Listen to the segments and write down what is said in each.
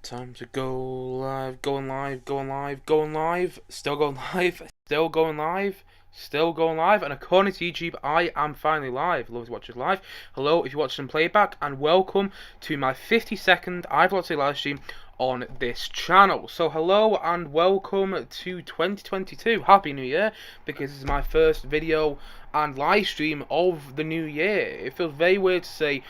Time to go live, going live, going live, going live, still going live, still going live, still going live, and according to YouTube, I am finally live. Love to watch us live. Hello, if you're watching playback, and welcome to my 50-second I've Got to Say live stream on this channel. So hello and welcome to 2022. Happy New Year, because this is my first video and live stream of the new year. It feels very weird to say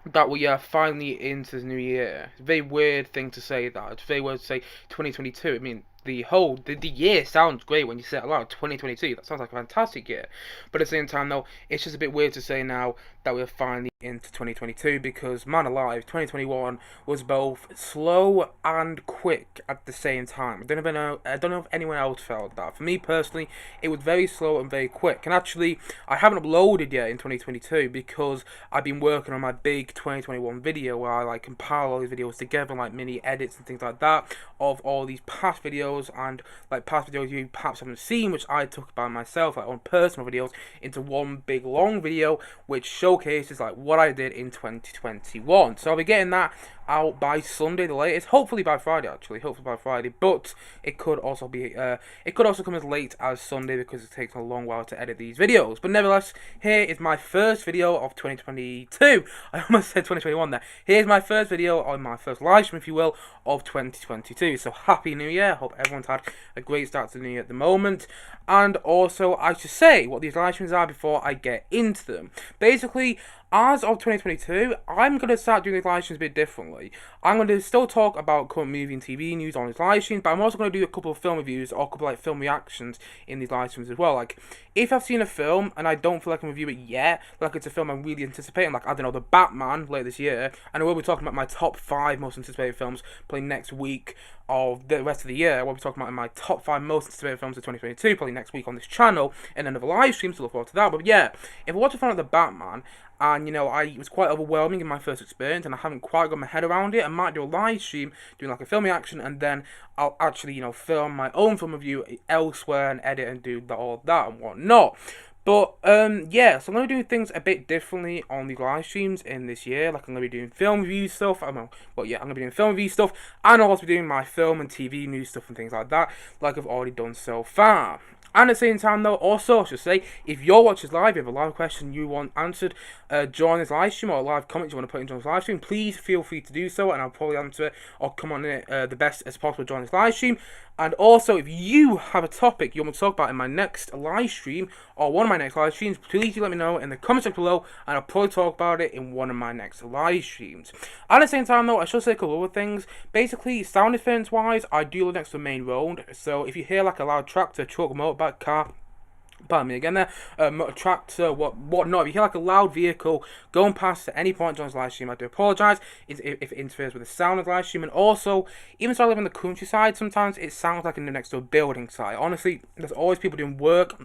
that we are finally into the new year. It's a very weird thing to say that. It's very weird to say 2022. I mean, the year sounds great when you say it aloud. 2022, that sounds like a fantastic year. But at the same time, though, it's just a bit weird to say now that we're finally into 2022, because, man alive, 2021 was both slow and quick at the same time. I don't know if anyone else felt that. For me personally, it was very slow and very quick. And actually, I haven't uploaded yet in 2022 because I've been working on my big 2021 video where I compile all these videos together, mini edits and things like that of all these past videos, and past videos you perhaps haven't seen, which I took by myself, on personal videos, into one big long video which showcases what I did in 2021. So I'll be getting that out by Sunday, the latest. Hopefully by Friday, actually. Hopefully by Friday. But it could also be it could also come as late as Sunday, because it takes a long while to edit these videos. But nevertheless, here is my first video of 2022. I almost said 2021 there. Here's my first video on my first live stream, if you will, of 2022. So happy New Year. Hope everyone's had a great start to the new year at the moment. And also, I should say what these live streams are before I get into them. Basically, as of 2022, I'm going to start doing these live streams a bit differently. I'm going to still talk about current movie and TV news on these live streams, but I'm also going to do a couple of film reviews or a couple of film reactions in these live streams as well. If I've seen a film and I don't feel like I can review it yet, it's a film I'm really anticipating, I don't know, The Batman later this year, and I will be talking about my top 5 most anticipated films playing next week of the rest of the year. We'll be talking about my top 5 most anticipated films of 2022, probably next week on this channel, and another live stream, so look forward to that. But yeah, if I watch a film of The Batman, and it was quite overwhelming in my first experience, and I haven't quite got my head around it, I might do a live stream doing a film reaction, and then I'll actually film my own film review elsewhere and edit and do all that and whatnot. But yeah, so I'm going to be doing things a bit differently on the live streams in this year. I'm going to be doing film review stuff. I'm going to be doing film review stuff, and I'll also be doing my film and TV news stuff and things like that, like I've already done so far. And at the same time, though, also, I should say, if you're watching live, you have a live question you want answered during this live stream, or a live comment you want to put into this live stream, please feel free to do so, and I'll probably answer it or come on it the best as possible during this live stream. And also, if you have a topic you want me to talk about in my next live stream, or one of my next live streams, please do let me know in the comments section below, and I'll probably talk about it in one of my next live streams. At the same time, though, I should say a couple other things. Basically, sound effects wise, I do live next to the main road, so if you hear a loud tractor, truck, motorbike, car, pardon me again there, tractor, whatnot, if you hear a loud vehicle going past at any point during this live stream, I do apologise if it interferes with the sound of the live stream. And also, even though I live in the countryside, sometimes it sounds like I'm next to a building site. Honestly, there's always people doing work,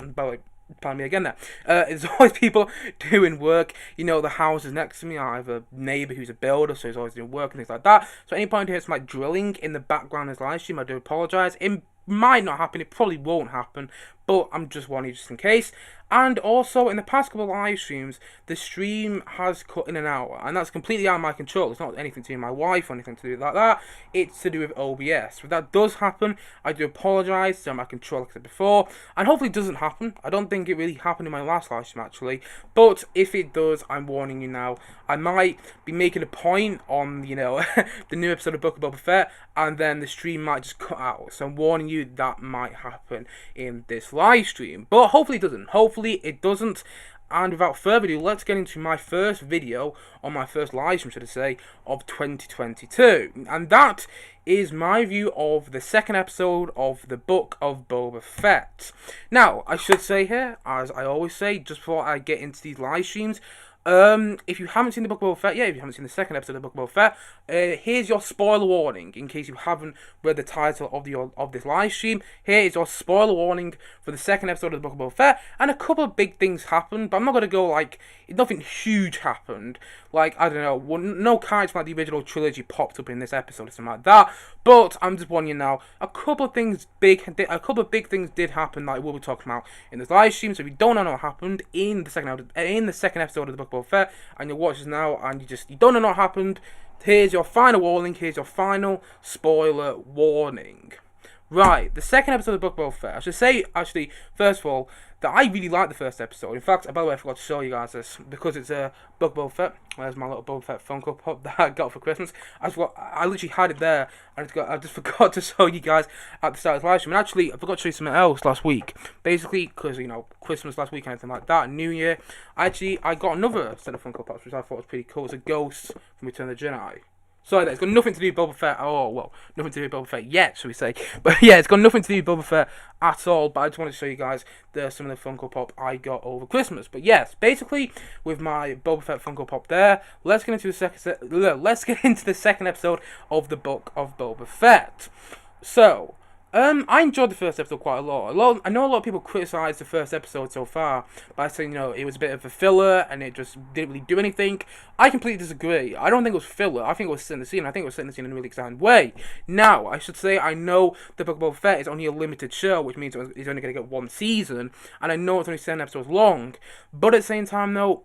pardon me again there. There's always people doing work. The house is next to me. I have a neighbour who's a builder, so he's always doing work and things like that. So at any point you hear some drilling in the background of this live stream, I do apologise. It might not happen, it probably won't happen, but I'm just warning you just in case. And also, in the past couple of live streams, the stream has cut in an hour, and that's completely out of my control. It's not anything to do with my wife or anything to do with that. It's to do with OBS. If that does happen, I do apologise. It's out of my control, like I said before, and hopefully it doesn't happen. I don't think it really happened in my last live stream, actually, but if it does, I'm warning you now. I might be making a point on, the new episode of Book of Boba Fett, and then the stream might just cut out. So I'm warning you that might happen in this live stream, but hopefully it doesn't. Hopefully it doesn't. And without further ado, let's get into my first video on my first live stream, should I say, of 2022. And that is my view of the second episode of the Book of Boba Fett. Now, I should say here, as I always say, just before I get into these live streams, if you haven't seen the Book of Boba Fett yet, if you haven't seen the second episode of the Book of Boba Fett, here's your spoiler warning, in case you haven't read the title of this live stream. Here is your spoiler warning for the second episode of the Book of Boba Fett, and a couple of big things happened, but I'm not going to go, nothing huge happened. I don't know, no characters from the original trilogy popped up in this episode or something like that, but I'm just warning you now, a couple of big things did happen that I will be talking about in this live stream. So if you don't know what happened in the second episode of the Book of Boba Fett, and you're watching this now and you don't know what happened, here's your final warning, here's your final spoiler warning. Right, the second episode of Boba Fett. I should say, actually, first of all, that I really liked the first episode. In fact, by the way, I forgot to show you guys this, because it's a Boba Fett. There's my little Boba Fett Funko Pop that I got for Christmas. I literally had it there, and I just forgot to show you guys at the start of the live stream. And actually, I forgot to show you something else last week. Basically, because, Christmas last week and anything like that, New Year, I got another set of Funko Pops, which I thought was pretty cool. It's a ghost from Return of the Jedi. Sorry, it's got nothing to do with Boba Fett. Oh, well, nothing to do with Boba Fett yet, shall we say. But yeah, it's got nothing to do with Boba Fett at all. But I just wanted to show you guys some of the Funko Pop I got over Christmas. But yes, basically, with my Boba Fett Funko Pop there, let's get into the second episode of the Book of Boba Fett. So, I enjoyed the first episode quite a lot. I know a lot of people criticised the first episode so far by saying, it was a bit of a filler and it just didn't really do anything. I completely disagree. I don't think it was filler. I think it was setting the scene. I think it was setting the scene in a really exciting way. Now, I should say, I know the Book of Boba Fett is only a limited show, which means it's only going to get one season, and I know it's only 7 episodes long, but at the same time, though,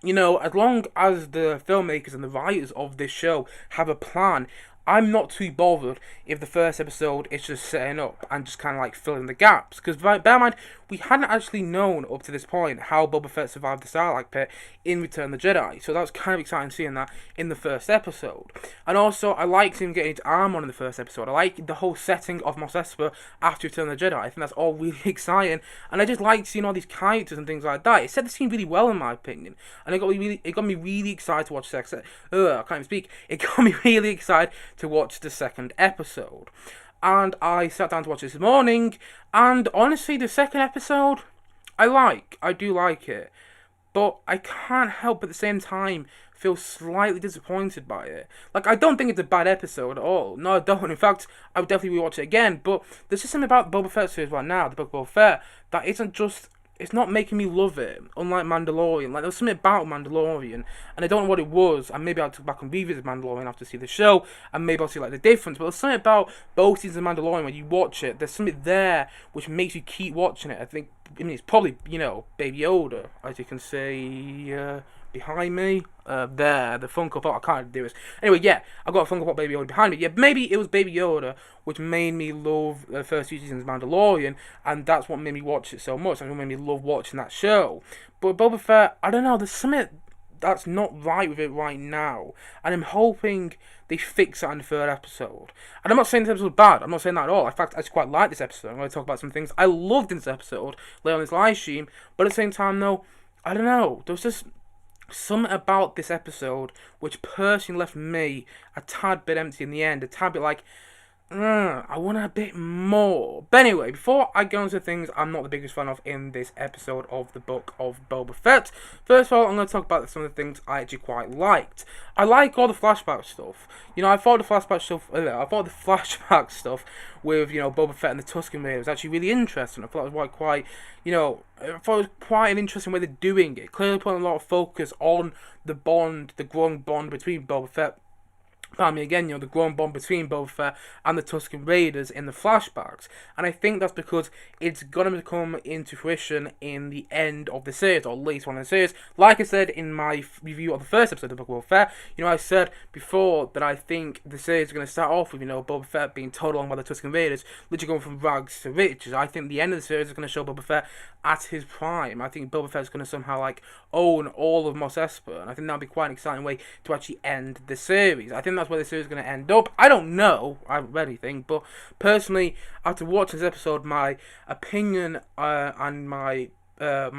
as long as the filmmakers and the writers of this show have a plan, I'm not too bothered if the first episode is just setting up and just kind of like filling the gaps. Because bear in mind, we hadn't actually known up to this point how Boba Fett survived the Sarlacc pit in Return of the Jedi. So that was kind of exciting seeing that in the first episode. And also, I liked him getting his arm on in the first episode. I like the whole setting of Mos Espa after Return of the Jedi. I think that's all really exciting. And I just liked seeing all these characters and things like that. It set the scene really well, in my opinion. And it got me really excited to watch I can't even speak. It got me really excited to watch the second episode. And I sat down to watch this morning, and honestly, the second episode, I do like it, but I can't help at the same time feel slightly disappointed by it. Like, I don't think it's a bad episode at all. No, I don't. In fact, I would definitely rewatch it again, but there's just something about the Boba Fett series right now, the Book of Boba Fett, that isn't just... It's not making me love it, unlike Mandalorian. Like, there was something about Mandalorian, and I don't know what it was, and maybe I'll go back and revisit Mandalorian after I see the show, and maybe I'll see, the difference, but there's something about both seasons of Mandalorian, when you watch it, there's something there which makes you keep watching it. It's probably, Baby Yoda, as you can see, behind me, there, the Funko Pop. I can't do this. Anyway, yeah, I got a Funko Pop Baby Yoda behind me. Yeah, maybe it was Baby Yoda which made me love the first few seasons of Mandalorian, and that's what made me watch it so much. That's what made me love watching that show. But Boba Fett, I don't know, there's something that's not right with it right now, and I'm hoping they fix it in the third episode. And I'm not saying this episode is bad. I'm not saying that at all. In fact, I just quite like this episode. I'm going to talk about some things I loved in this episode later on this live stream. But at the same time, though, I don't know. There was just something about this episode which personally left me a tad bit empty in the end. A tad bit like, I want a bit more. But anyway, before I go into things I'm not the biggest fan of in this episode of the Book of Boba Fett, first of all, I'm going to talk about some of the things I actually quite liked. I like all the flashback stuff. I thought the flashback stuff with, Boba Fett and the Tusken Raiders was actually really interesting. I thought it was quite, I thought it was quite an interesting way they're doing it. Clearly putting a lot of focus on the growing bond between Boba Fett. The growing bond between Boba Fett and the Tusken Raiders in the flashbacks. And I think that's because it's going to come into fruition in the end of the series, or at least one of the series. Like I said in my review of the first episode of the Book of Boba Fett, I said before that I think the series is going to start off with, Boba Fett being towed along by the Tusken Raiders, literally going from rags to riches. I think the end of the series is going to show Boba Fett at his prime. I think Boba Fett is going to somehow, own all of Mos Espa, and I think that would be quite an exciting way to actually end the series. I think that's where the series is going to end up. I don't know. I haven't read anything, but personally, after watching this episode, my opinion and my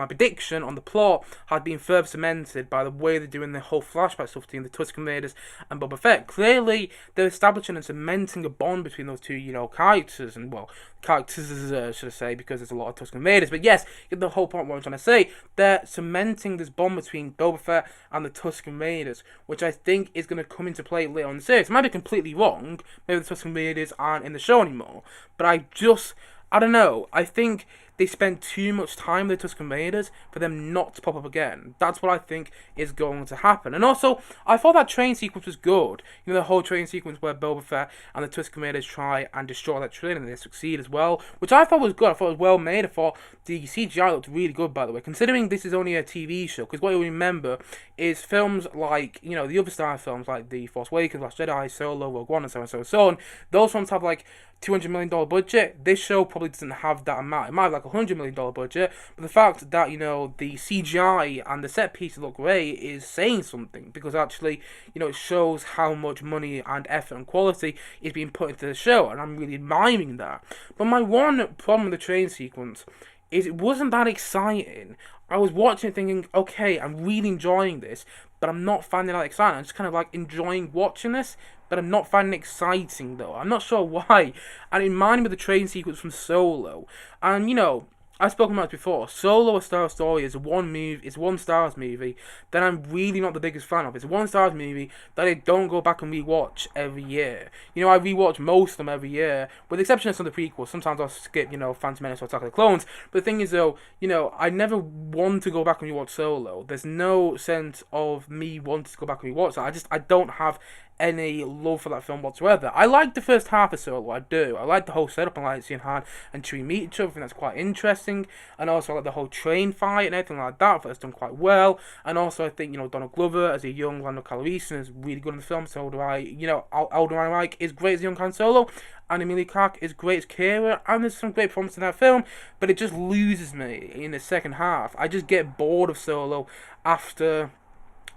prediction on the plot had been further cemented by the way they're doing the whole flashback stuff between the Tusken Raiders and Boba Fett. Clearly, they're establishing and cementing a bond between those two, characters, and, should I say, because there's a lot of Tusken Raiders. But yes, the whole point what I'm trying to say, they're cementing this bond between Boba Fett and the Tusken Raiders, which I think is going to come into play later on in the series. I might be completely wrong. Maybe the Tusken Raiders aren't in the show anymore. But I don't know. I think they spend too much time with the Tusken Raiders for them not to pop up again. That's what I think is going to happen. And also, I thought that train sequence was good. You know, the whole train sequence where Boba Fett and the Tusken Raiders try and destroy that train, and they succeed as well, which I thought was good. I thought it was well made. I thought the CGI looked really good, by the way, considering this is only a TV show. Because what you remember is films like, you know, the other Star films like The Force Awakens, Last Jedi, Solo, Rogue One, and so on and so on. So on. Those films have like $200 million budget. This show probably doesn't have that amount. It might have like $100 million budget, but the fact that, you know, the CGI and the set pieces look great is saying something, because actually, you know, it shows how much money and effort and quality is being put into the show, and I'm really admiring that. But my one problem with the train sequence is it wasn't that exciting. I was watching it thinking, okay, I'm really enjoying this, but I'm not finding that exciting. I'm just kind of like enjoying watching this, but I'm not finding it exciting though. I'm not sure why. And it reminded me of the train sequence from Solo. And, you know, I've spoken about this before. Solo: A Star Wars Story is one Star Wars movie that I'm really not the biggest fan of. It's one Star Wars movie that I don't go back and rewatch every year. You know, I rewatch most of them every year, with the exception of some of the prequels. Sometimes I'll skip, you know, Phantom Menace or Attack of the Clones. But the thing is, though, you know, I never want to go back and rewatch Solo. There's no sense of me wanting to go back and rewatch that. I don't have any love for that film whatsoever. I like the first half of Solo, I do. I like the whole setup. I like seeing Han and Chewie meet each other. I think that's quite interesting. And also I like the whole train fight and everything like that. I thought it's done quite well. And also I think, you know, Donald Glover as a young Lando Calrissian is really good in the film. So do I. You know, Alden Ehrenreich is great as a young Han Solo, and Emilia Clarke is great as Kira, and there's some great performances in that film, but it just loses me in the second half. I just get bored of Solo after,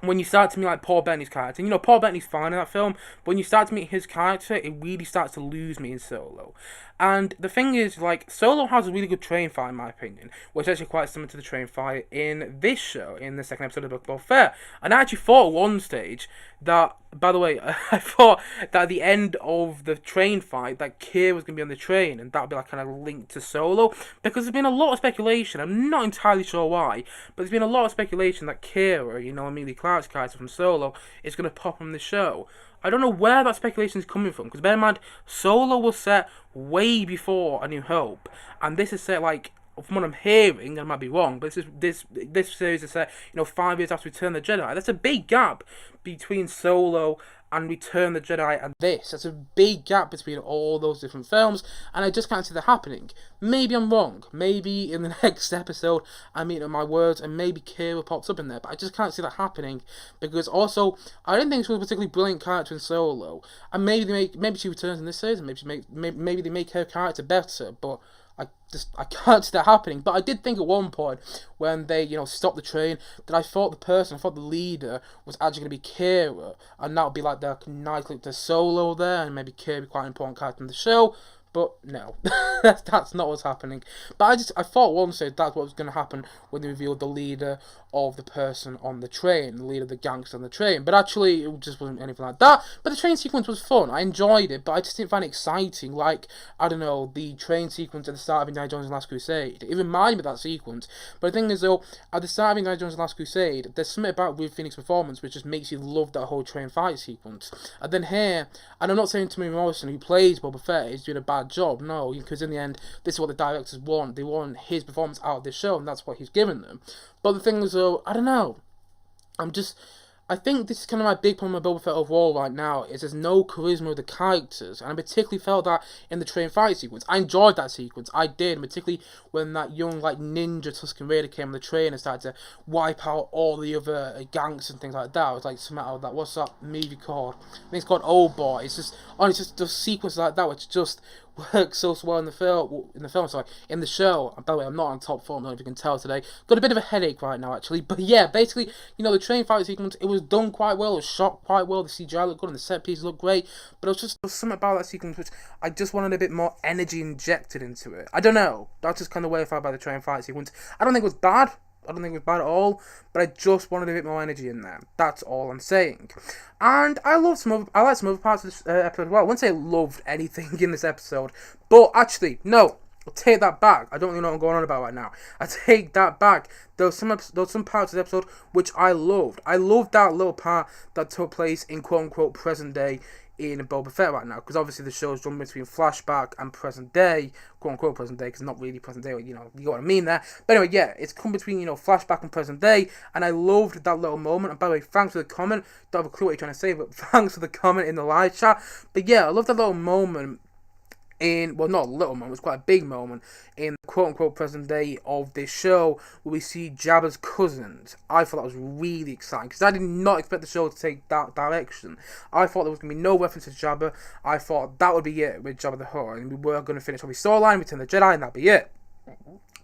when you start to meet like Paul Bettany's character. And, you know, Paul Bettany's fine in that film, but when you start to meet his character, it really starts to lose me in Solo. And the thing is, like, Solo has a really good train fight, in my opinion, which is actually quite similar to the train fight in this show, in the second episode of the Book of Boba Fett. And I actually thought at one stage that, by the way, I thought that at the end of the train fight, that Kira was going to be on the train, and that would be like kind of linked to Solo, because there's been a lot of speculation. I'm not entirely sure why, but there's been a lot of speculation that Kira, you know, Emilia Clarke's character from Solo, is going to pop on the show. I don't know where that speculation is coming from, because bear in mind, Solo was set way before A New Hope, and this is set like, from what I'm hearing, I might be wrong, but this series is set, you know, 5 years after Return of the Jedi. That's a big gap between Solo and Return of the Jedi and this. That's a big gap between all those different films, and I just can't see that happening. Maybe I'm wrong. Maybe in the next episode I mean my words, and maybe Kira pops up in there, but I just can't see that happening, because also I don't think she was a particularly brilliant character in Solo, and maybe she returns in this season. Maybe they make her character better, but I can't see that happening. But I did think at one point, when they, you know, stopped the train, that I thought the leader was actually going to be Kira, and that would be like the nice link to Solo there, and maybe Kira be quite an important character in the show. But no, that's not what's happening. But I thought one stage that's what was going to happen when they revealed the leader of the person on the train, the leader of the gangster on the train. But actually, it just wasn't anything like that. But the train sequence was fun. I enjoyed it, but I just didn't find it exciting. Like, I don't know, the train sequence at the start of Indiana Jones and the Last Crusade. It reminded me of that sequence. But the thing is, though, at the start of Indiana Jones and the Last Crusade, there's something about River Phoenix's performance which just makes you love that whole train fight sequence. And then here, and I'm not saying Tamir Morrison, who plays Boba Fett, is doing a bad job. No, because in the end, this is what the directors want. They want his performance out of this show, and that's what he's given them. But the thing is, though, I don't know. I think this is kind of my big problem with Boba Fett overall right now, is there's no charisma with the characters, and I particularly felt that in the train fight sequence. I enjoyed that sequence, I did, particularly when that young, like, ninja Tusken Raider came on the train and started to wipe out all the other gangs and things like that. I was like, something out of that, what's that movie called? I think it's called Old Boy. It's just the sequences like that, which just works so well in the film, in the show. By the way, I'm not on top form, I don't know if you can tell today. Got a bit of a headache right now, actually. But yeah, basically, you know, the train fight sequence, it was done quite well, it was shot quite well, the CGI looked good, and the set pieces looked great, but there was something about that sequence which I just wanted a bit more energy injected into it. I don't know, that's just kind of the way I felt about the train fight sequence. I don't think it was bad. I don't think it was bad at all, but I just wanted a bit more energy in there. That's all I'm saying. And I liked some other parts of this episode as well. I wouldn't say I loved anything in this episode, but actually, no, I'll take that back. I don't really know what I'm going on about right now. I take that back. There were some parts of the episode which I loved. I loved that little part that took place in quote-unquote present day in Boba Fett right now, because obviously the show's jumping between flashback and present day, quote unquote present day, because not really present day, you know what I mean there. But anyway, yeah, it's come between, flashback and present day, and I loved that little moment. And by the way, thanks for the comment. Don't have a clue what you're trying to say, but thanks for the comment in the live chat. But yeah, I love that little moment not a little moment, it's quite a big moment in the quote-unquote present day of this show where we see Jabba's cousins. I thought that was really exciting because I did not expect the show to take that direction. I thought there was going to be no reference to Jabba. I thought that would be it with Jabba the Hutt, and we were going to finish off his storyline, Return of the Jedi, and that'd be it.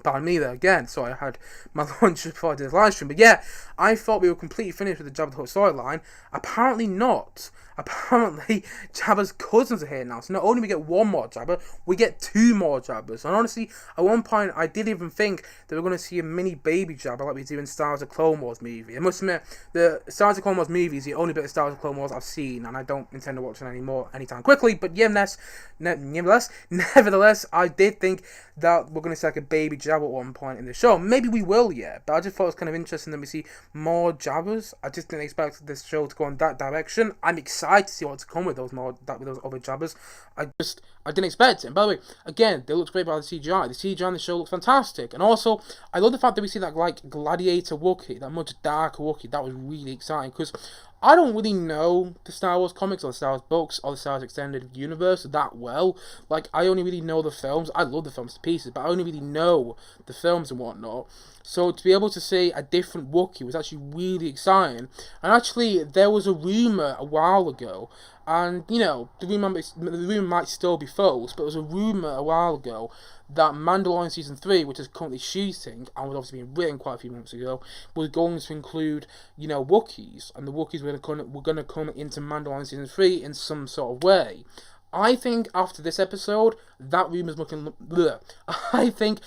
Pardon me there again, so I had my lunch before I did this live stream. But yeah, I thought we were completely finished with the Jabba the Hutt storyline. Apparently not. Apparently, Jabba's cousins are here now. So not only do we get one more Jabba, we get two more Jabbas. And honestly, at one point, I did even think that we are going to see a mini baby Jabba like we do in Star Wars: The Clone Wars movie. I must admit, the Star Wars: The Clone Wars movie is the only bit of Star Wars: The Clone Wars I've seen, and I don't intend to watch it anymore anytime quickly. But nevertheless, I did think that we're going to see like a baby Jabba at one point in the show. Maybe we will, yeah. But I just thought it was kind of interesting that we see more Jabbas. I just didn't expect this show to go in that direction. I'm excited to see what's to come with those other Jabbas. I didn't expect it. And by the way, again, they look great by the CGI. The CGI in the show looks fantastic. And also, I love the fact that we see that like gladiator Wookiee, that much darker Wookiee. That was really exciting because I don't really know the Star Wars comics or the Star Wars books or the Star Wars extended universe that well. Like, I only really know the films. I love the films to pieces, but I only really know the films and whatnot. So to be able to see a different Wookiee was actually really exciting. And actually, there was a rumour a while ago, and the rumour might still be false, but there was a rumour a while ago that Mandalorian Season 3, which is currently shooting, and was obviously being written quite a few months ago, was going to include, Wookiees, and the Wookiees were going to come into Mandalorian Season 3 in some sort of way. I think after this episode, that rumour's looking... I think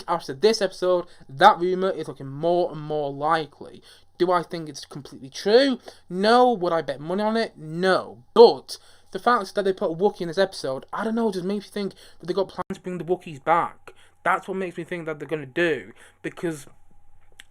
after this episode, that rumour is looking more and more likely. Do I think it's completely true? No. Would I bet money on it? No. But the fact that they put a Wookiee in this episode, I don't know, just makes me think that they got plans to bring the Wookiees back. That's what makes me think that they're going to do. Because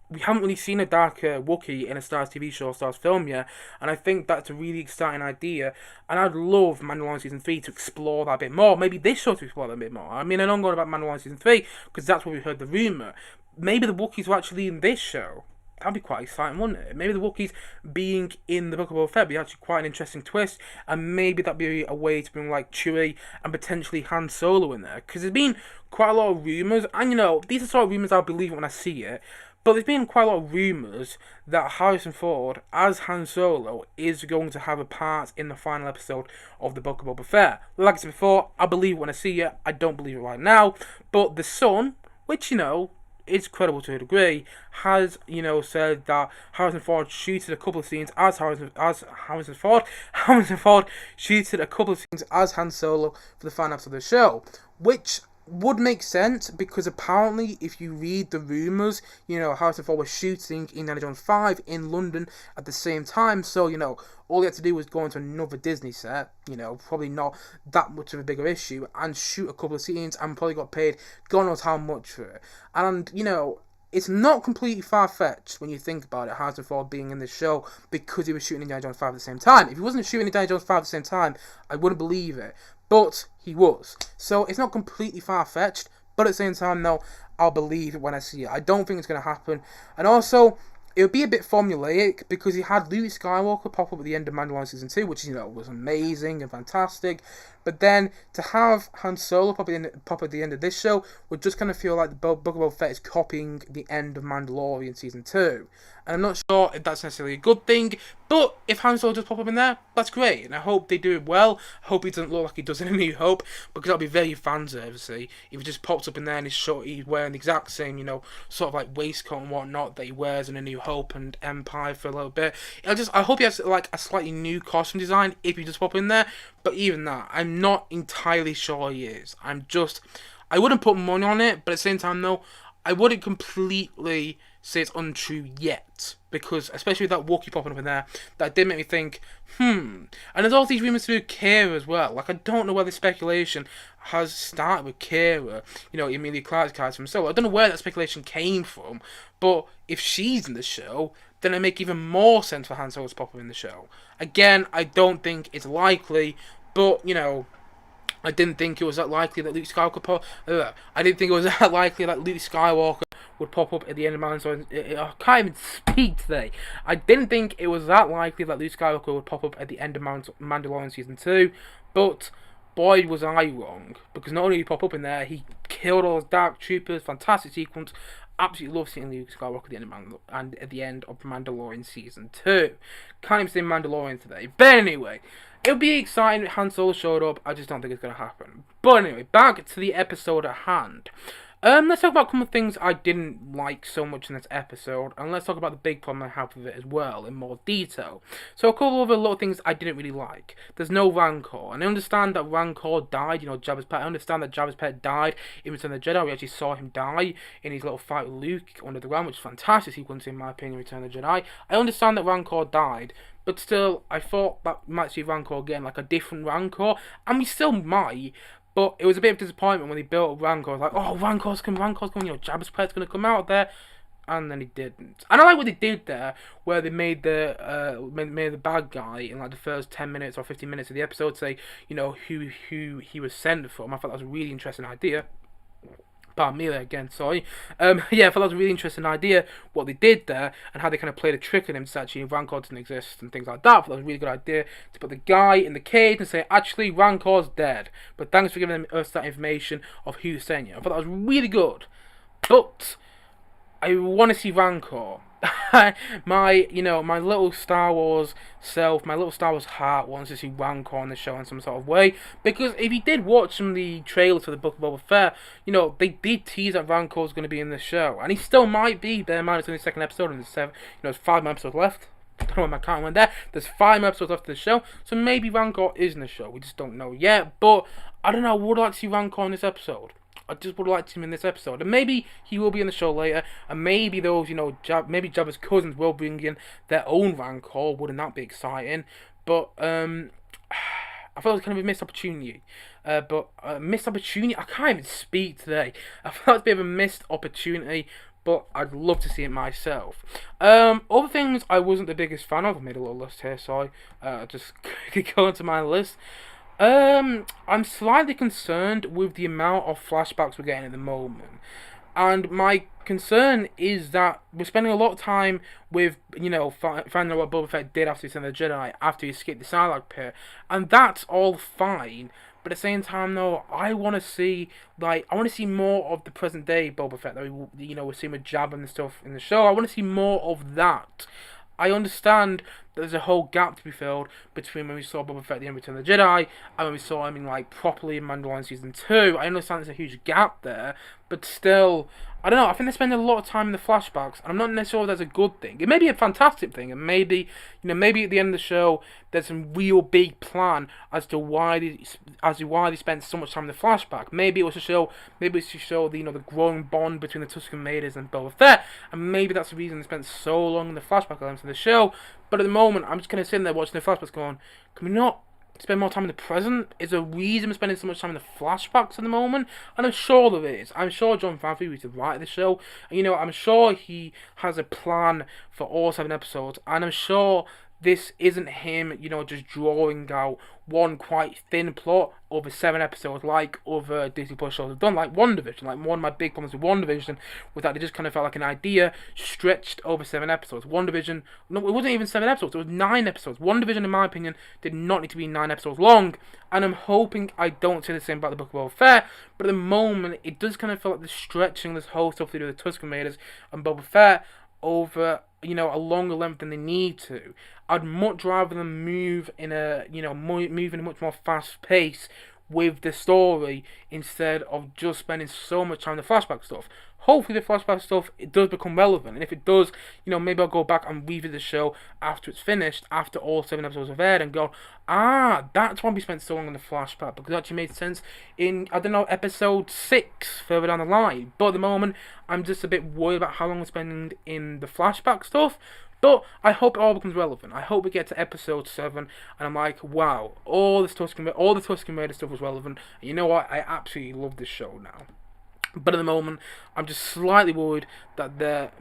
we haven't really seen a darker Wookiee in a Star Wars TV show or Star Wars film yet, and I think that's a really exciting idea, and I'd love Mandalorian Season 3 to explore that a bit more. Maybe this show to explore that a bit more. I mean, I know I'm going about Mandalorian Season 3, because that's where we heard the rumour. Maybe the Wookiees were actually in this show. That'd be quite exciting, wouldn't it? Maybe the Wookiees being in the Book of Boba Fett would be actually quite an interesting twist, and maybe that'd be a way to bring like Chewie and potentially Han Solo in there, because there's been quite a lot of rumours, and these are sort of rumours I'll believe it when I see it, but there's been quite a lot of rumours that Harrison Ford, as Han Solo, is going to have a part in the final episode of the Book of Boba Fett. Like I said before, I believe it when I see it, I don't believe it right now, but the Sun, which, it's credible to a degree, has, said that Harrison Ford shooted a couple of scenes as Harrison Ford shooted a couple of scenes as Han Solo for the final episode of the show, which would make sense because apparently if you read the rumours, Harrison Ford was shooting Indiana Jones 5 in London at the same time, so, all he had to do was go into another Disney set, probably not that much of a bigger issue, and shoot a couple of scenes and probably got paid God knows how much for it. And, it's not completely far-fetched when you think about it, Harrison Ford being in this show because he was shooting Indiana Jones 5 at the same time. If he wasn't shooting Indiana Jones 5 at the same time, I wouldn't believe it. But he was. So it's not completely far-fetched, but at the same time, though, I'll believe it when I see it. I don't think it's going to happen. And also, it would be a bit formulaic because he had Luke Skywalker pop up at the end of Mandalorian Season 2, which, was amazing and fantastic. But then to have Han Solo pop at the end of this show would just kind of feel like the Book of Boba Fett is copying the end of Mandalorian Season 2. And I'm not sure if that's necessarily a good thing, but if Han Solo does pop up in there, that's great. And I hope they do it well. I hope he doesn't look like he does in A New Hope, because that'll be very fan-servicey if he just pops up in there and he's wearing the exact same, sort of like waistcoat and whatnot that he wears in A New Hope and Empire for a little bit. I hope he has like a slightly new costume design if he does pop in there, but even that, I'm not entirely sure he is. I wouldn't put money on it, but at the same time though, I wouldn't completely say it's untrue yet, because especially with that Wookiee popping up in there, that did make me think, and there's all these rumours to do with Kira as well. Like, I don't know where the speculation has started with Kira, Emilia Clarke's character from Solo. I don't know where that speculation came from, but if she's in the show, then it make even more sense for Han Solo to pop up in the show. Again, I don't think it's likely, but I didn't think it was that likely that Luke Skywalker I didn't think it was that likely that Luke Skywalker would pop up at the end of Mandalorian. I can't even speak today. I didn't think it was that likely that Luke Skywalker would pop up at the end of Mandalorian Season 2, but boy was I wrong, because not only did he pop up in there, he killed all those Dark Troopers, fantastic sequence. Absolutely love seeing Luke Skywalker at the end of Mandalorian Season 2. Can't even say Mandalorian today. But anyway, it'll be exciting if Han Solo showed up. I just don't think it's going to happen. But anyway, back to the episode at hand. Let's talk about a couple of things I didn't like so much in this episode, and let's talk about the big problem I have with it as well in more detail. So a couple of little things I didn't really like. There's no Rancor, and I understand that Rancor died, Jabba's pet. I understand that Jabba's pet died in Return of the Jedi. We actually saw him die in his little fight with Luke under the ground, which is a fantastic sequence in my opinion, Return of the Jedi. I understand that Rancor died, but still, I thought that we might see Rancor again, like a different Rancor, and we still might. But it was a bit of disappointment when they built Rancor. I was like, oh, Rancor's coming, Jabba's pet's going to come out there. And then he didn't. And I like what they did there, where they made the bad guy in like the first 10 minutes or 15 minutes of the episode say, who he was sent from. I thought that was a really interesting idea. Pardon me there again, sorry. I thought that was a really interesting idea, what they did there, and how they kind of played a trick on him to actually Rancor doesn't exist and things like that. I thought that was a really good idea, to put the guy in the cage and say, actually, Rancor's dead, but thanks for giving us that information of who sent you. I thought that was really good, but I want to see Rancor. my little Star Wars self, my little Star Wars heart wants to see Rancor on the show in some sort of way, because if you did watch some of the trailers for the Book of Boba Fett, they did tease that Rancor's going to be in the show, and he still might be. Bear in mind it's only the second episode and there's 5 more episodes left. I don't know what my count went there. There's 5 more episodes left of the show, so maybe Rancor is in the show. We just don't know yet, but I don't know. I would like to see Rancor in this episode. I just would like to see him in this episode, and maybe he will be in the show later, and maybe those, maybe Jabba's cousins will bring in their own Rancor. Wouldn't that be exciting? But I thought it was kind of a missed opportunity. Missed opportunity. I can't even speak today. I thought it was a bit of a missed opportunity, but I'd love to see it myself. Other things I wasn't the biggest fan of. I made a little list here, so I just go into my list. I'm slightly concerned with the amount of flashbacks we're getting at the moment. And my concern is that we're spending a lot of time with, finding out what Boba Fett did after he sent the Jedi, after he escaped the Sarlacc pit. And that's all fine. But at the same time, though, I want to see more of the present day Boba Fett that we're seeing with Jabba and stuff in the show. I want to see more of that. I understand that there's a whole gap to be filled between when we saw Boba Fett at the end of Return of the Jedi and when we saw him properly in Mandalorian Season 2. I understand there's a huge gap there, but still, I don't know, I think they're spending a lot of time in the flashbacks, and I'm not necessarily sure that's a good thing. It may be a fantastic thing, and maybe at the end of the show, there's some real big plan as to why they spent so much time in the flashback. Maybe it was to show the growing bond between the Tusken Raiders and Boba Fett, and maybe that's the reason they spent so long in the flashback elements of the show. But at the moment, I'm just kind of sitting there watching the flashbacks going, can we not spend more time in the present? Is there a reason we're spending so much time in the flashbacks at the moment? And I'm sure there is. I'm sure Jon Favreau is the writer of the show. And, I'm sure he has a plan for all 7 episodes. And I'm sure this isn't him, just drawing out one quite thin plot over 7 episodes like other Disney Plus shows have done, like WandaVision. Like, one of my big problems with WandaVision was that it just kind of felt like an idea stretched over 7 episodes. WandaVision, no, it wasn't even 7 episodes, it was 9 episodes. WandaVision, in my opinion, did not need to be 9 episodes long, and I'm hoping I don't say the same about the Book of Boba Fett, but at the moment, it does kind of feel like they're stretching this whole stuff through the Tusken Raiders and Boba Fett over a longer length than they need to. I'd much rather them move in a much more fast pace with the story instead of just spending so much time on the flashback stuff. Hopefully the flashback stuff, it does become relevant, and if it does, maybe I'll go back and revisit the show after it's finished, after all 7 episodes have aired, and go, that's why we spent so long on the flashback, because it actually made sense in, episode 6 further down the line. But at the moment, I'm just a bit worried about how long we're spending in the flashback stuff. But I hope it all becomes relevant. I hope we get to episode 7, and I'm like, wow, all the Tusken Raider stuff was relevant. And you know what? I absolutely love this show now. But at the moment, I'm just slightly worried that they're,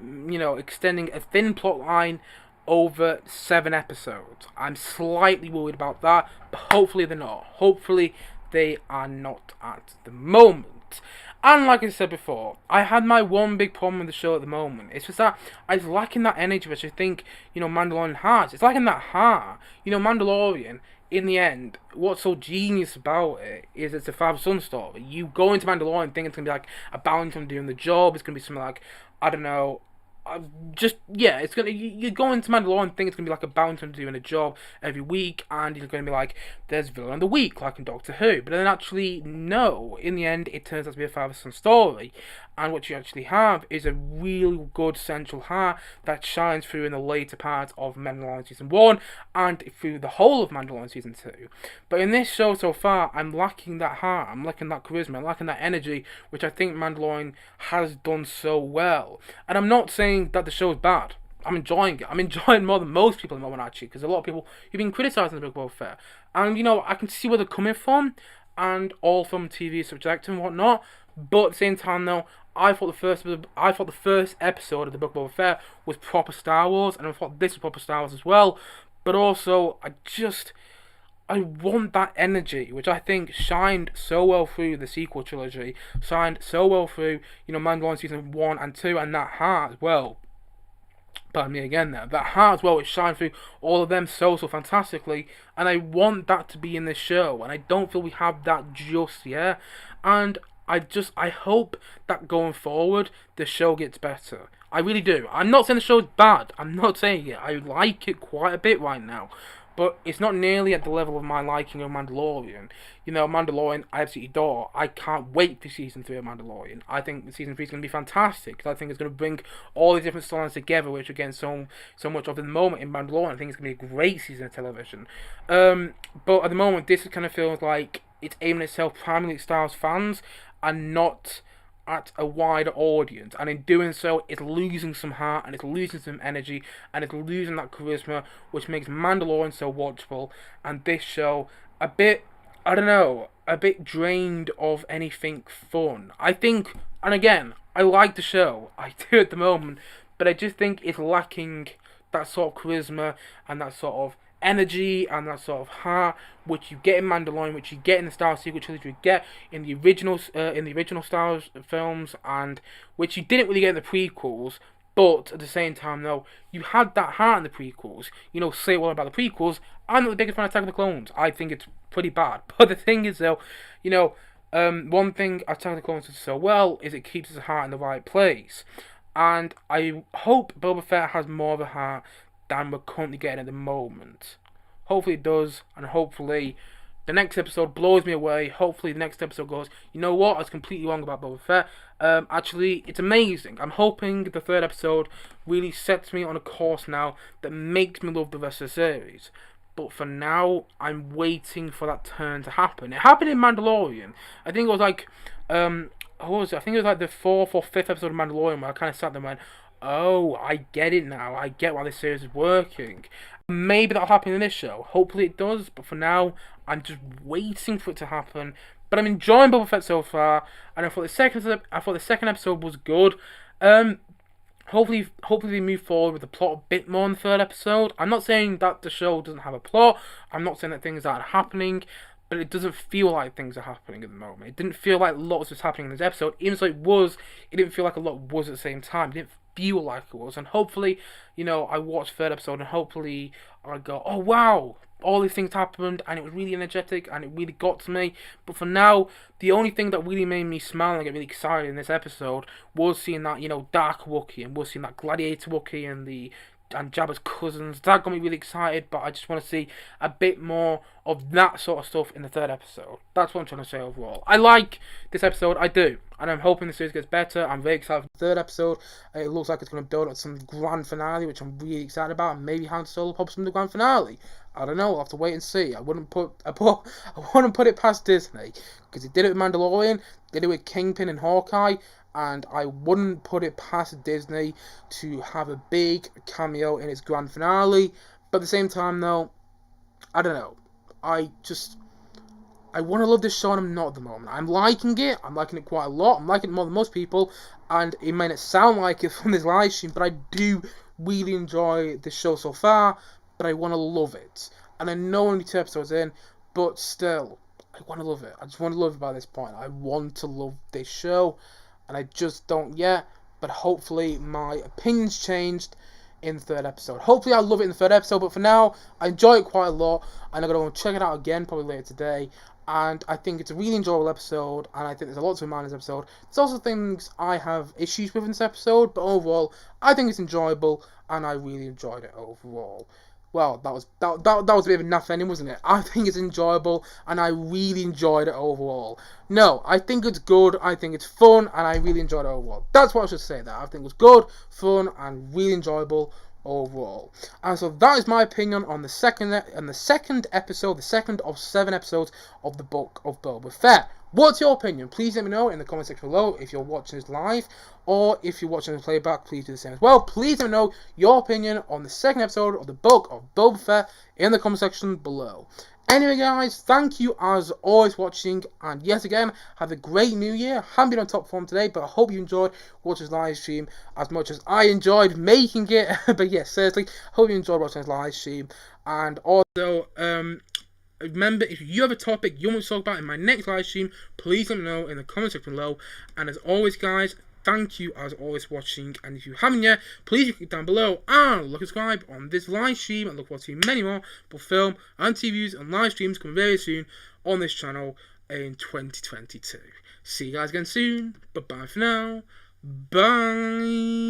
extending a thin plot line over 7 episodes. I'm slightly worried about that, but hopefully they're not. Hopefully they are not at the moment. And like I said before, I had my one big problem with the show at the moment. It's just that I was lacking that energy which I think, Mandalorian has. It's lacking that heart. Mandalorian, in the end, what's so genius about it is it's a father-son story. You go into Mandalorian thinking it's going to be like a bounty hunter doing the job. It's going to be something like, I don't know, it's gonna. You go into Mandalorian and think it's gonna be like a bounty hunter doing a job every week, and you're gonna be like, there's villain of the week, like in Doctor Who. But then actually, no. In the end, it turns out to be a father-son story, and what you actually have is a really good central heart that shines through in the later part of Mandalorian season 1 and through the whole of Mandalorian season 2. But in this show so far, I'm lacking that heart, I'm lacking that charisma, I'm lacking that energy, which I think Mandalorian has done so well. And I'm not saying that the show is bad. I'm enjoying it. I'm enjoying more than most people at the moment, actually, because a lot of people have been criticising the Book of Boba Fett, and I can see where they're coming from, and all film and TV is subjective and whatnot. But at the same time, though, I thought the first episode of the Book of Boba Fett was proper Star Wars, and I thought this was proper Star Wars as well. But also, I want that energy, which I think shined so well through the sequel trilogy, shined so well through, Mandalorian season 1 and 2, and that heart as well. Pardon me again there. That heart as well, which shined through all of them so fantastically, and I want that to be in this show, and I don't feel we have that just yet. And I hope that going forward, the show gets better. I really do. I'm not saying the show's bad. I'm not saying it. I like it quite a bit right now. But it's not nearly at the level of my liking of Mandalorian. Mandalorian, I absolutely adore. I can't wait for season 3 of Mandalorian. I think season 3 is going to be fantastic. I think it's going to bring all these different storylines together, which we're getting so much of at the moment in Mandalorian. I think it's going to be a great season of television. But at the moment, this kind of feels like it's aiming itself primarily at Star Wars fans and not at a wider audience, and in doing so it's losing some heart, and it's losing some energy, and it's losing that charisma, which makes Mandalorian so watchable, and this show a bit, a bit drained of anything fun. I think, and again, I like the show, I do at the moment, but I just think it's lacking that sort of charisma and that sort of energy and that sort of heart which you get in Mandalorian, which you get in the Star Wars sequel trilogy, you get in the original Star Wars films, and which you didn't really get in the prequels. But at the same time, though, you had that heart in the prequels. Say what about the prequels? I'm not the biggest fan of Attack of the Clones. I think it's pretty bad. But the thing is, though, one thing Attack of the Clones does so well is it keeps its heart in the right place. And I hope Boba Fett has more of a heart than we're currently getting at the moment. Hopefully it does, and hopefully the next episode blows me away. Hopefully the next episode goes, you know what, I was completely wrong about Boba Fett. Actually, it's amazing. I'm hoping the third episode really sets me on a course now that makes me love the rest of the series. But for now, I'm waiting for that turn to happen. It happened in Mandalorian. I think it was like, what was it? I think it was like the 4th or 5th episode of Mandalorian where I kind of sat there and went, oh, I get it now. I get why this series is working. Maybe that'll happen in this show. Hopefully it does. But for now, I'm just waiting for it to happen. But I'm enjoying Boba Fett so far, and I thought the second episode was good. Hopefully they move forward with the plot a bit more in the third episode. I'm not saying that the show doesn't have a plot. I'm not saying that things aren't happening. But it doesn't feel like things are happening at the moment. It didn't feel like lots was happening in this episode. Even though it didn't feel like a lot was at the same time. It didn't feel like it was. And hopefully, I watched the third episode and hopefully I go, oh wow, all these things happened and it was really energetic and it really got to me. But for now, the only thing that really made me smile and get really excited in this episode was seeing that, Dark Wookiee, and was seeing that Gladiator Wookiee and Jabba's cousins. That got me really excited, but I just want to see a bit more of that sort of stuff in the third episode. That's what I'm trying to say overall. I like this episode, I do, and I'm hoping the series gets better. I'm very excited for the third episode. It looks like it's going to build up some grand finale, which I'm really excited about, and maybe Han Solo pops in the grand finale. I don't know, we'll have to wait and see. I wouldn't put it past Disney, because they did it with Mandalorian, they did it with Kingpin and Hawkeye, and I wouldn't put it past Disney to have a big cameo in its grand finale. But at the same time, though, I don't know. I want to love this show and I'm not at the moment. I'm liking it. I'm liking it quite a lot. I'm liking it more than most people. And it may not sound like it from this live stream, but I do really enjoy this show so far. But I want to love it. And I know only 2 episodes in, but still, I want to love it. I just want to love it by this point. I want to love this show. And I just don't yet. But hopefully my opinion's changed in the 3rd episode. Hopefully I'll love it in the 3rd episode, but for now, I enjoy it quite a lot, and I'm going to check it out again probably later today, and I think it's a really enjoyable episode, and I think there's a lot to admire in this episode. There's also things I have issues with in this episode, but overall, I think it's enjoyable, and I really enjoyed it overall. Well, that was a bit of a naff ending, wasn't it? I think it's enjoyable, and I really enjoyed it overall. No, I think it's good, I think it's fun, and I really enjoyed it overall. That's what I should say there. I think it was good, fun, and really enjoyable overall. And so that is my opinion on the second episode, the second of 7 episodes of the Book of Boba Fett. What's your opinion? Please let me know in the comment section below if you're watching this live, or if you're watching this playback, please do the same as well. Please let me know your opinion on the second episode of the Book of Boba Fett in the comment section below. Anyway guys, thank you as always for watching, and yet again, have a great new year. Haven't been on top form today, but I hope you enjoyed watching this live stream as much as I enjoyed making it. But yes, seriously, hope you enjoyed watching this live stream. And also, remember, if you have a topic you want me to talk about in my next live stream, please let me know in the comment section below. And as always guys, thank you as always for watching, and if you haven't yet, please click down below and look subscribe on this live stream, and look forward to many more both film and TV views and live streams coming very soon on this channel in 2022. See you guys again soon. Bye bye for now. Bye.